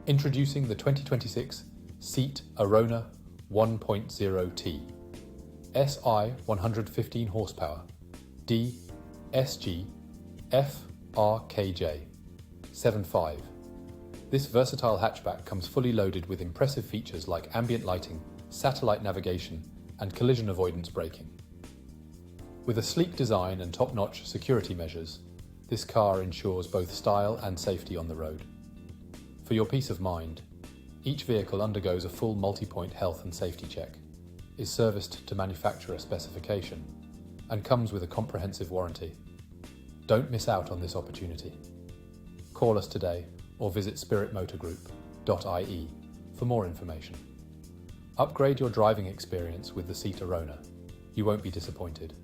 Introducing the 2026 Seat Arona 1.0T, SI 115 horsepower, DSG FR KJ75. This versatile hatchback comes fully loaded with impressive features like ambient lighting, satellite navigation, and collision avoidance braking. With a sleek design and top-notch security measures, this car ensures both style and safety on the road. For your peace of mind, each vehicle undergoes a full multi-point health and safety check, is serviced to manufacturer specification, and comes with a comprehensive warranty. Don't miss out on this opportunity. Call us today or visit spiritmotorgroup.ie for more information. Upgrade your driving experience with the Seat Arona. You won't be disappointed.